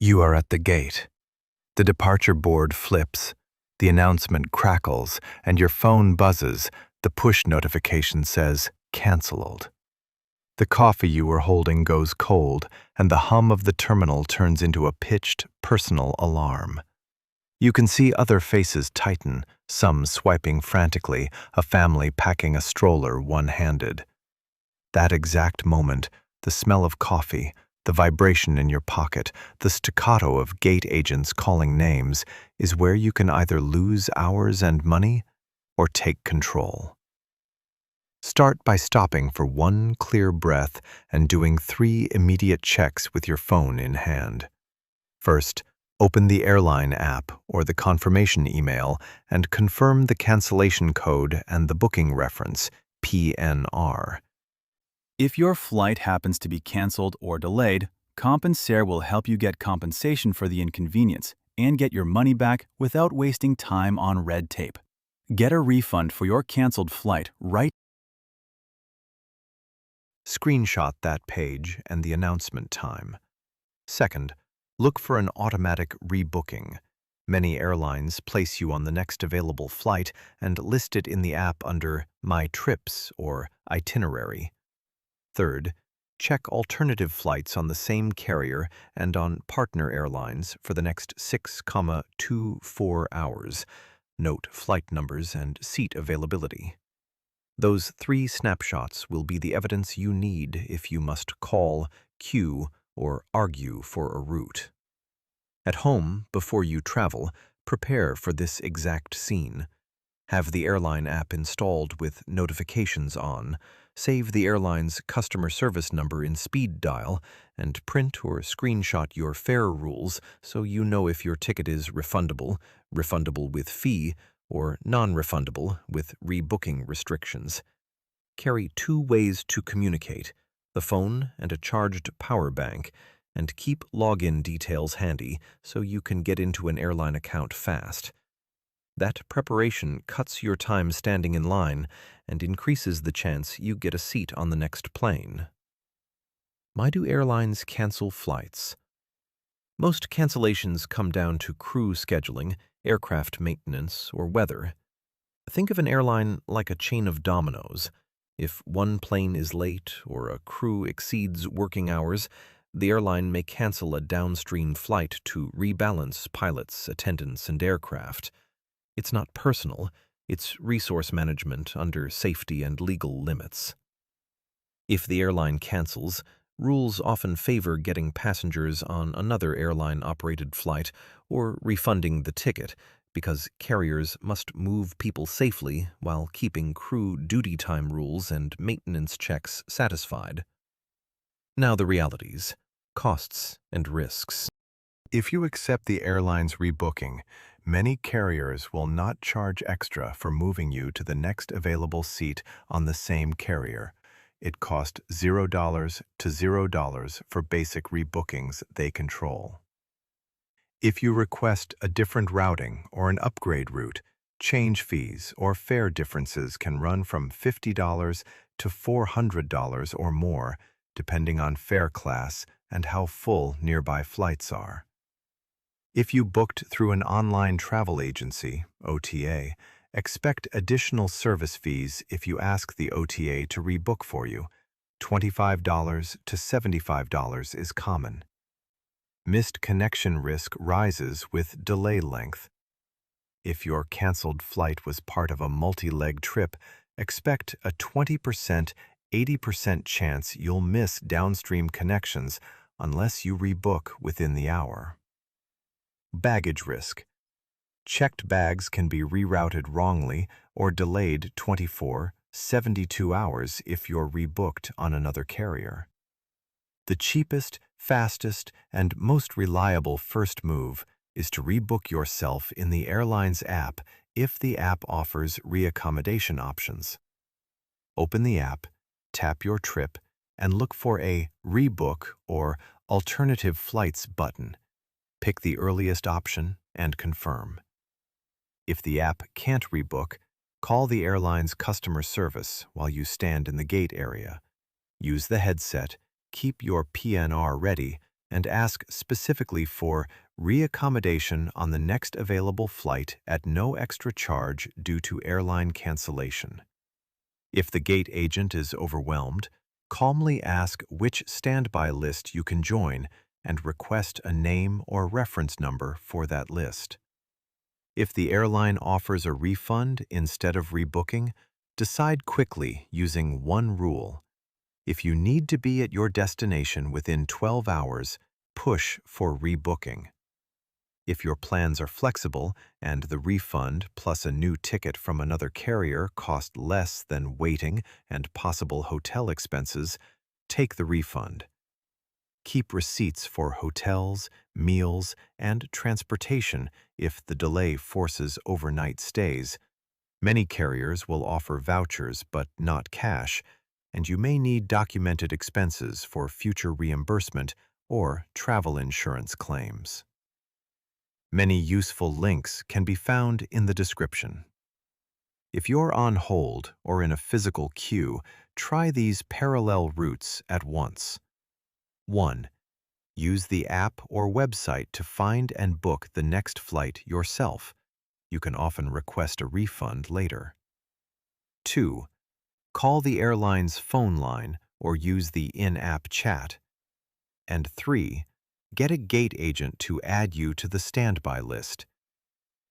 You are at the gate. The departure board flips, the announcement crackles, and your phone buzzes. The push notification says, "Cancelled." The coffee you were holding goes cold, and the hum of the terminal turns into a pitched, personal alarm. You can see other faces tighten, some swiping frantically, a family packing a stroller one-handed. That exact moment, the smell of coffee, the vibration in your pocket, the staccato of gate agents calling names, is where you can either lose hours and money or take control. Start by stopping for one clear breath and doing 3 immediate checks with your phone in hand. First, open the airline app or the confirmation email and confirm the cancellation code and the booking reference, PNR. If your flight happens to be canceled or delayed, Compensair will help you get compensation for the inconvenience and get your money back without wasting time on red tape. Get a refund for your canceled flight right. Screenshot that page and the announcement time. Second, look for an automatic rebooking. Many airlines place you on the next available flight and list it in the app under My Trips or Itinerary. Third, check alternative flights on the same carrier and on partner airlines for the next 6,24 hours. Note flight numbers and seat availability. Those 3 snapshots will be the evidence you need if you must call, queue, or argue for a route. At home, before you travel, prepare for this exact scene. Have the airline app installed with notifications on, save the airline's customer service number in speed dial, and print or screenshot your fare rules so you know if your ticket is refundable, refundable with fee, or non-refundable with rebooking restrictions. Carry 2 ways to communicate, the phone and a charged power bank, and keep login details handy so you can get into an airline account fast. That preparation cuts your time standing in line and increases the chance you get a seat on the next plane. Why do airlines cancel flights? Most cancellations come down to crew scheduling, aircraft maintenance, or weather. Think of an airline like a chain of dominoes. If one plane is late or a crew exceeds working hours, the airline may cancel a downstream flight to rebalance pilots, attendants, and aircraft. It's not personal, it's resource management under safety and legal limits. If the airline cancels, rules often favor getting passengers on another airline-operated flight or refunding the ticket because carriers must move people safely while keeping crew duty time rules and maintenance checks satisfied. Now the realities, costs, and risks. If you accept the airline's rebooking, many carriers will not charge extra for moving you to the next available seat on the same carrier. It costs $0 to $0 for basic rebookings they control. If you request a different routing or an upgrade route, change fees or fare differences can run from $50 to $400 or more, depending on fare class and how full nearby flights are. If you booked through an online travel agency, OTA, expect additional service fees if you ask the OTA to rebook for you. $25 to $75 is common. Missed connection risk rises with delay length. If your canceled flight was part of a multi-leg trip, expect a 20%, 80% chance you'll miss downstream connections unless you rebook within the hour. Baggage risk. Checked bags can be rerouted wrongly or delayed 24, 72 hours if you're rebooked on another carrier. The cheapest, fastest, and most reliable first move is to rebook yourself in the airline's app if the app offers reaccommodation options. Open the app, tap your trip, and look for a Rebook or Alternative Flights button. Pick the earliest option and confirm. If the app can't rebook, call the airline's customer service while you stand in the gate area. Use the headset, keep your PNR ready, and ask specifically for reaccommodation on the next available flight at no extra charge due to airline cancellation. If the gate agent is overwhelmed, calmly ask which standby list you can join and request a name or reference number for that list. If the airline offers a refund instead of rebooking, decide quickly using one rule. If you need to be at your destination within 12 hours, push for rebooking. If your plans are flexible and the refund plus a new ticket from another carrier cost less than waiting and possible hotel expenses, take the refund. Keep receipts for hotels, meals, and transportation if the delay forces overnight stays. Many carriers will offer vouchers but not cash, and you may need documented expenses for future reimbursement or travel insurance claims. Many useful links can be found in the description. If you're on hold or in a physical queue, try these parallel routes at once. 1. Use the app or website to find and book the next flight yourself. You can often request a refund later. 2. Call the airline's phone line or use the in-app chat. And 3. Get a gate agent to add you to the standby list.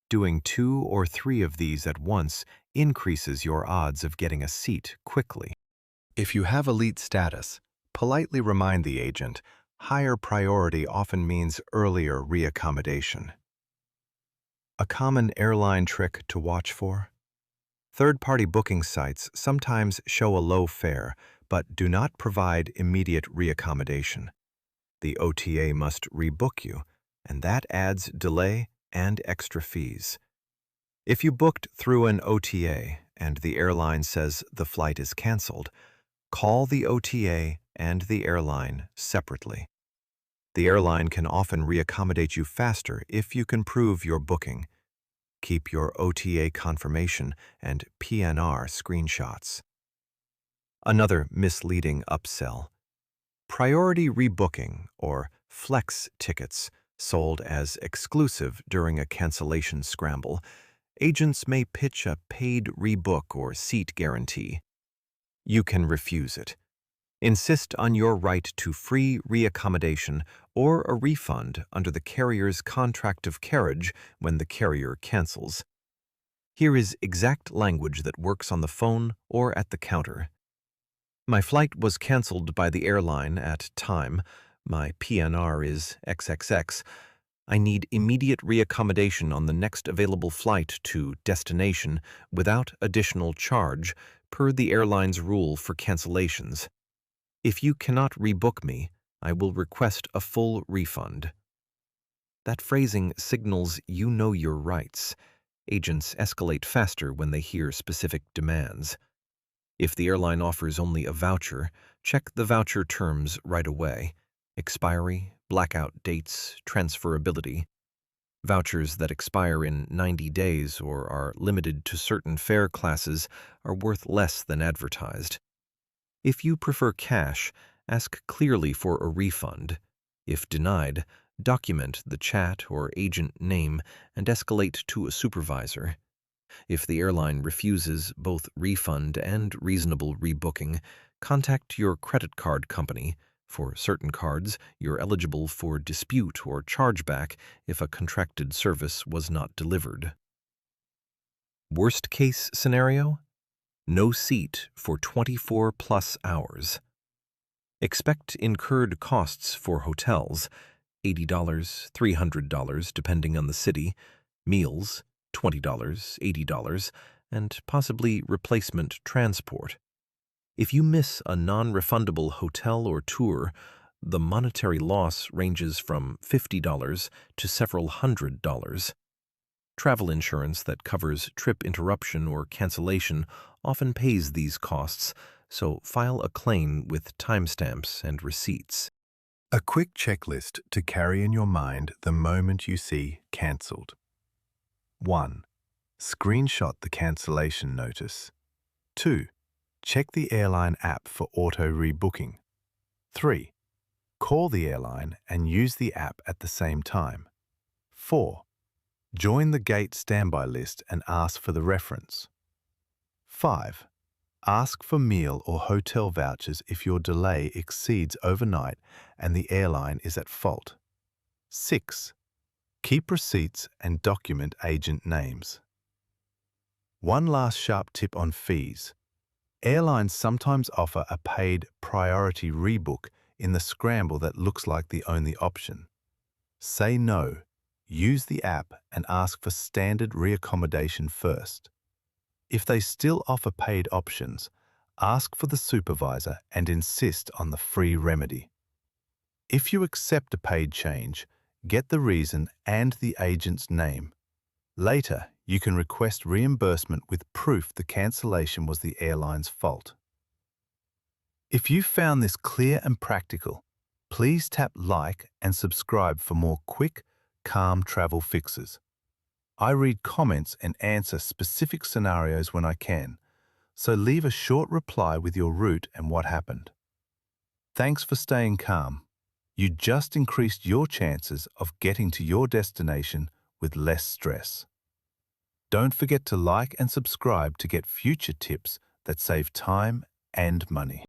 Doing 2 or 3 of these at once increases your odds of getting a seat quickly. If you have elite status, politely remind the agent higher priority often means earlier reaccommodation. A common airline trick to watch for? Third-party booking sites sometimes show a low fare but do not provide immediate reaccommodation. The OTA must rebook you, and that adds delay and extra fees. If you booked through an OTA and the airline says the flight is canceled, call the OTA and the airline separately. The airline can often reaccommodate you faster if you can prove your booking. Keep your OTA confirmation and PNR screenshots. Another misleading upsell. Priority rebooking, or flex tickets, sold as exclusive during a cancellation scramble. Agents may pitch a paid rebook or seat guarantee. You can refuse it. Insist on your right to free reaccommodation or a refund under the carrier's contract of carriage when the carrier cancels. Here is exact language that works on the phone or at the counter. My flight was canceled by the airline at time. My PNR is XXX. I need immediate reaccommodation on the next available flight to destination without additional charge per the airline's rule for cancellations. If you cannot rebook me, I will request a full refund. That phrasing signals you know your rights. Agents escalate faster when they hear specific demands. If the airline offers only a voucher, check the voucher terms right away. Expiry, blackout dates, transferability. Vouchers that expire in 90 days or are limited to certain fare classes are worth less than advertised. If you prefer cash, ask clearly for a refund. If denied, document the chat or agent name and escalate to a supervisor. If the airline refuses both refund and reasonable rebooking, contact your credit card company. For certain cards, you're eligible for dispute or chargeback if a contracted service was not delivered. Worst case scenario? No seat for 24+ hours. Expect incurred costs for hotels, $80, $300 depending on the city, meals, $20, $80, and possibly replacement transport. If you miss a non-refundable hotel or tour, the monetary loss ranges from $50 to several $100s. Travel insurance that covers trip interruption or cancellation often pays these costs, so file a claim with timestamps and receipts. A quick checklist to carry in your mind the moment you see cancelled. 1. Screenshot the cancellation notice. 2. Check the airline app for auto rebooking. 3. Call the airline and use the app at the same time. 4. Join the gate standby list and ask for the reference. 5. Ask for meal or hotel vouchers if your delay exceeds overnight and the airline is at fault. 6. Keep receipts and document agent names. One last sharp tip on fees. Airlines sometimes offer a paid priority rebook in the scramble that looks like the only option. Say no, use the app and ask for standard reaccommodation first. If they still offer paid options, ask for the supervisor and insist on the free remedy. If you accept a paid change, get the reason and the agent's name. Later, you can request reimbursement with proof the cancellation was the airline's fault. If you found this clear and practical, please tap like and subscribe for more quick, calm travel fixes. I read comments and answer specific scenarios when I can, so leave a short reply with your route and what happened. Thanks for staying calm. You just increased your chances of getting to your destination with less stress. Don't forget to like and subscribe to get future tips that save time and money.